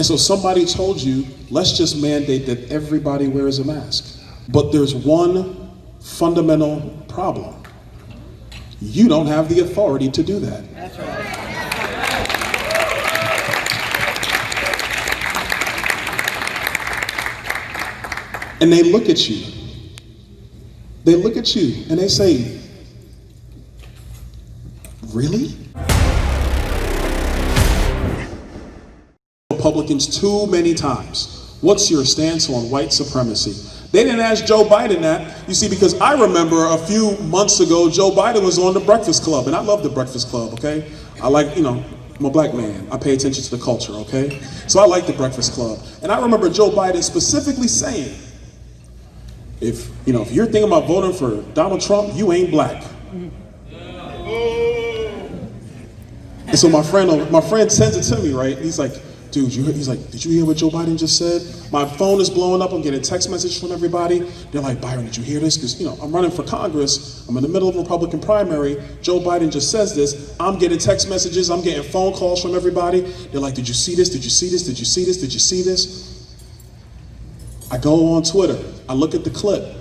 And so somebody told you, let's just mandate that everybody wears a mask. But there's one fundamental problem. You don't have the authority to do that. That's right. And they look at you. They look at you and they say, really? Republicans too many times. What's your stance on white supremacy? They didn't ask Joe Biden that, you see, because I remember a few months ago, Joe Biden was on the Breakfast Club, and I love the Breakfast Club, okay? I like, I'm a black man. I pay attention to the culture, okay? So I like the Breakfast Club. And I remember Joe Biden specifically saying, if you're thinking about voting for Donald Trump, you ain't black. And so my friend sends it to me, right? He's like, dude, he's like, did you hear what Joe Biden just said? My phone is blowing up. I'm getting text messages from everybody. They're like, Byron, did you hear this? Because I'm running for Congress. I'm in the middle of a Republican primary. Joe Biden just says this. I'm getting text messages. I'm getting phone calls from everybody. They're like, did you see this? Did you see this? Did you see this? Did you see this? I go on Twitter. I look at the clip.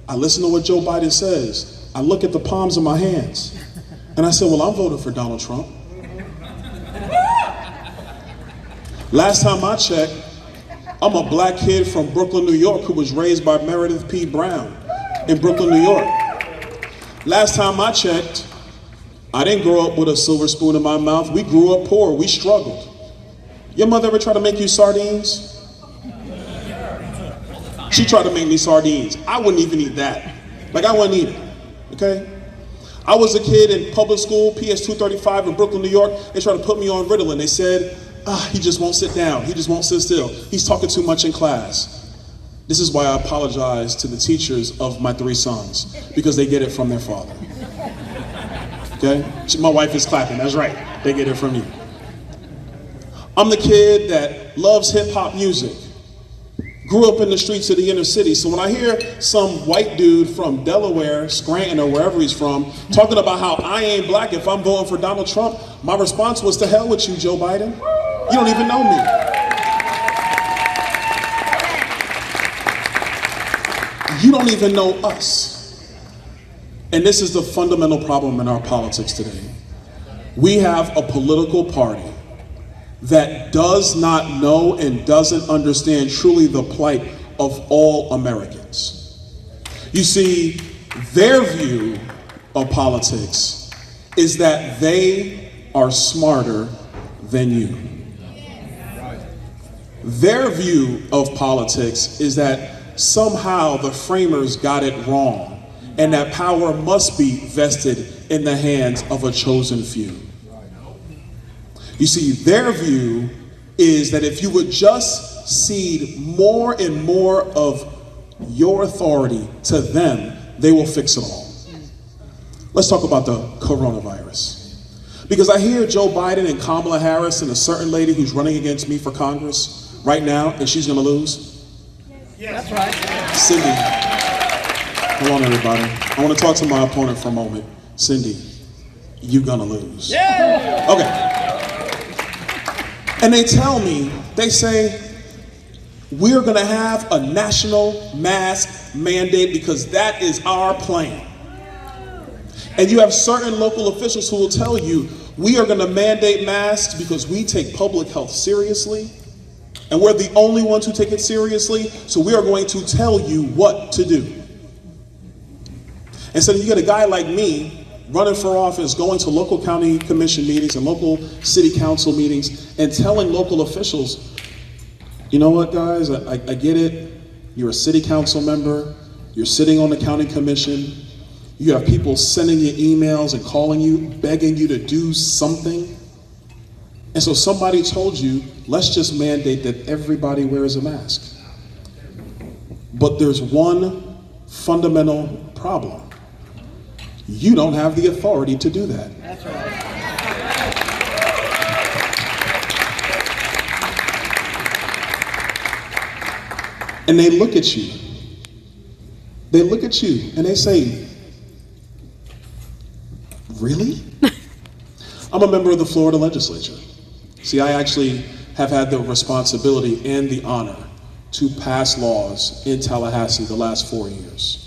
I listen to what Joe Biden says. I look at the palms of my hands. And I said, well, I'm voting for Donald Trump. Last time I checked, I'm a black kid from Brooklyn, New York, who was raised by Meredith P. Brown in Brooklyn, New York. Last time I checked, I didn't grow up with a silver spoon in my mouth. We grew up poor, we struggled. Your mother ever try to make you sardines? She tried to make me sardines. I wouldn't even eat that. Like, I wouldn't eat it, okay? I was a kid in public school, PS 235 in Brooklyn, New York. They tried to put me on Ritalin. They said, he just won't sit down. He just won't sit still. He's talking too much in class. This is why I apologize to the teachers of my 3 sons, because they get it from their father. Okay? My wife is clapping, that's right. They get it from you. I'm the kid that loves hip hop music. Grew up in the streets of the inner city. So when I hear some white dude from Delaware, Scranton, or wherever he's from, talking about how I ain't black if I'm voting for Donald Trump, my response was, to hell with you, Joe Biden. You don't even know me. You don't even know us. And this is the fundamental problem in our politics today. We have a political party that does not know and doesn't understand truly the plight of all Americans. You see, their view of politics is that they are smarter than you. Their view of politics is that somehow the framers got it wrong, and that power must be vested in the hands of a chosen few. You see, their view is that if you would just cede more and more of your authority to them, they will fix it all. Let's talk about the coronavirus. Because I hear Joe Biden and Kamala Harris and a certain lady who's running against me for Congress right now, and she's gonna lose. Yes. That's right. Cindy, hold on everybody. I wanna talk to my opponent for a moment. Cindy, you're gonna lose. Yeah. Okay. And they tell me, they say, we're gonna have a national mask mandate because that is our plan. And you have certain local officials who will tell you, we are gonna mandate masks because we take public health seriously, and we're the only ones who take it seriously, so we are going to tell you what to do. And so you get a guy like me running for office, going to local county commission meetings and local city council meetings and telling local officials, you know what guys, I get it, you're a city council member, you're sitting on the county commission, you have people sending you emails and calling you, begging you to do something. And so somebody told you, let's just mandate that everybody wears a mask. But there's one fundamental problem. You don't have the authority to do that. That's right. And they look at you. They look at you and they say, really? I'm a member of the Florida legislature. See, I actually have had the responsibility and the honor to pass laws in Tallahassee the last 4 years.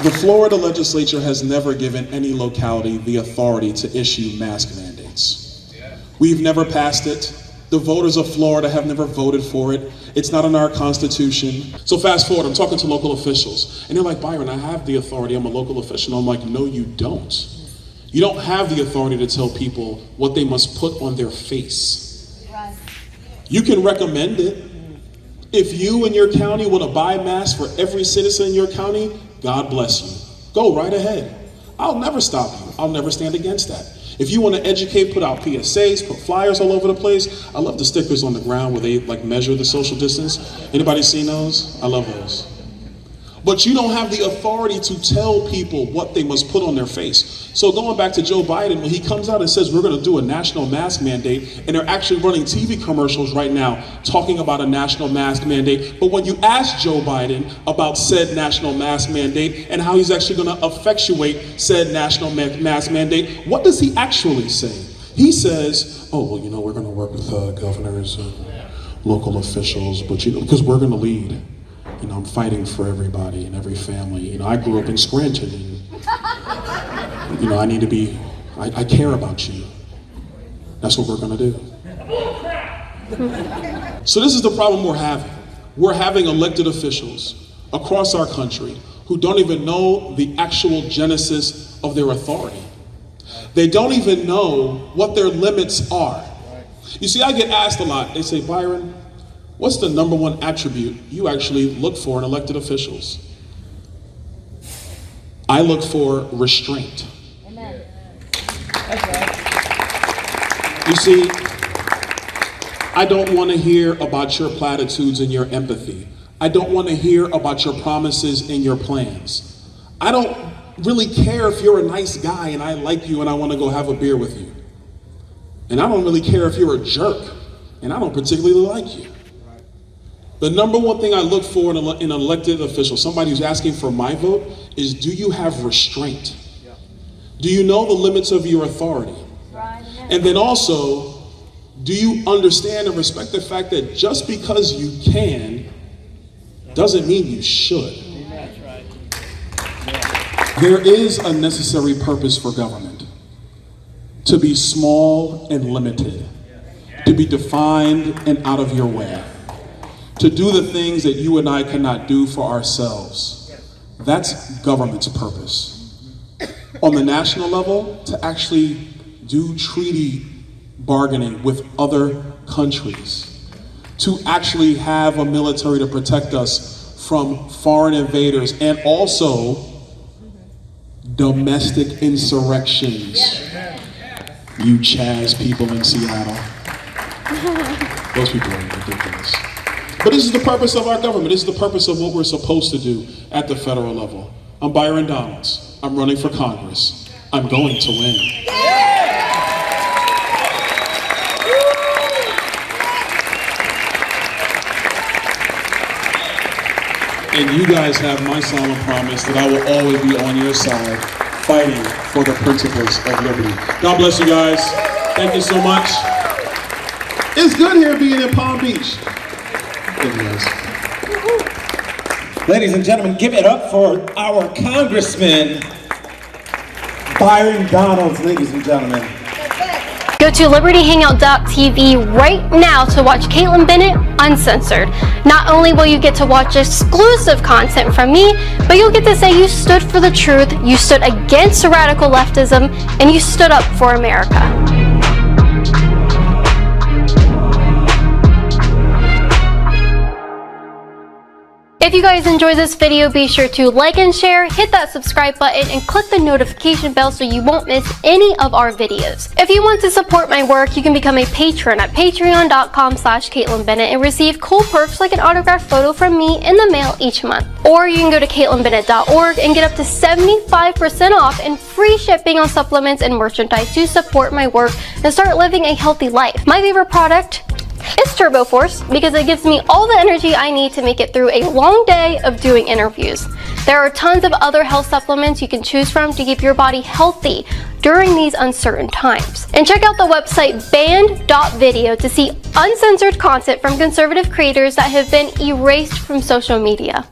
The Florida legislature has never given any locality the authority to issue mask mandates. We've never passed it. The voters of Florida have never voted for it. It's not in our Constitution. So fast forward, I'm talking to local officials, and they're like, Byron, I have the authority, I'm a local official. I'm like, no, you don't. You don't have the authority to tell people what they must put on their face. Right. You can recommend it. If you in your county want to buy masks for every citizen in your county, God bless you. Go right ahead. I'll never stop you. I'll never stand against that. If you want to educate, put out PSAs, put flyers all over the place. I love the stickers on the ground where they like measure the social distance. Anybody seen those? I love those. But you don't have the authority to tell people what they must put on their face. So going back to Joe Biden, when he comes out and says we're going to do a national mask mandate, and they're actually running TV commercials right now talking about a national mask mandate. But when you ask Joe Biden about said national mask mandate and how he's actually going to effectuate said national mask mandate, what does he actually say? He says, oh, well, you know, we're going to work with governors and local officials, but you know, because we're going to lead. You know, I'm fighting for everybody and every family. You know, I grew up in Scranton, and you know, I need to be, I care about you. That's what we're gonna do. So this is the problem we're having. We're having elected officials across our country who don't even know the actual genesis of their authority. They don't even know what their limits are. You see, I get asked a lot, they say, Byron, what's the number one attribute you actually look for in elected officials? I look for restraint. Amen. That's right. You see, I don't want to hear about your platitudes and your empathy. I don't want to hear about your promises and your plans. I don't really care if you're a nice guy and I like you and I want to go have a beer with you. And I don't really care if you're a jerk and I don't particularly like you. The number one thing I look for in an elected official, somebody who's asking for my vote, is do you have restraint? Yeah. Do you know the limits of your authority? Right. And then also, do you understand and respect the fact that just because you can, doesn't mean you should? That's right. Yeah. There is a necessary purpose for government. To be small and limited. To be defined and out of your way. To do the things that you and I cannot do for ourselves. That's government's purpose. On the national level, to actually do treaty bargaining with other countries. To actually have a military to protect us from foreign invaders and also domestic insurrections. You Chaz people in Seattle. Those people are ridiculous. But this is the purpose of our government. This is the purpose of what we're supposed to do at the federal level. I'm Byron Donalds. I'm running for Congress. I'm going to win. And you guys have my solemn promise that I will always be on your side, fighting for the principles of liberty. God bless you guys. Thank you so much. It's good here being in Palm Beach. Ladies and gentlemen, give it up for our Congressman, Byron Donalds, ladies and gentlemen. Go to libertyhangout.tv right now to watch Caitlin Bennett Uncensored. Not only will you get to watch exclusive content from me, but you'll get to say you stood for the truth, you stood against radical leftism, and you stood up for America. If you guys enjoyed this video, be sure to like and share, hit that subscribe button, and click the notification bell so you won't miss any of our videos. If you want to support my work, you can become a patron at patreon.com/Caitlin Bennett and receive cool perks like an autographed photo from me in the mail each month. Or you can go to CaitlinBennett.org and get up to 75% off and free shipping on supplements and merchandise to support my work and start living a healthy life. My favorite product It's Turbo Force because it gives me all the energy I need to make it through a long day of doing interviews. There are tons of other health supplements you can choose from to keep your body healthy during these uncertain times. And check out the website banned.video to see uncensored content from conservative creators that have been erased from social media.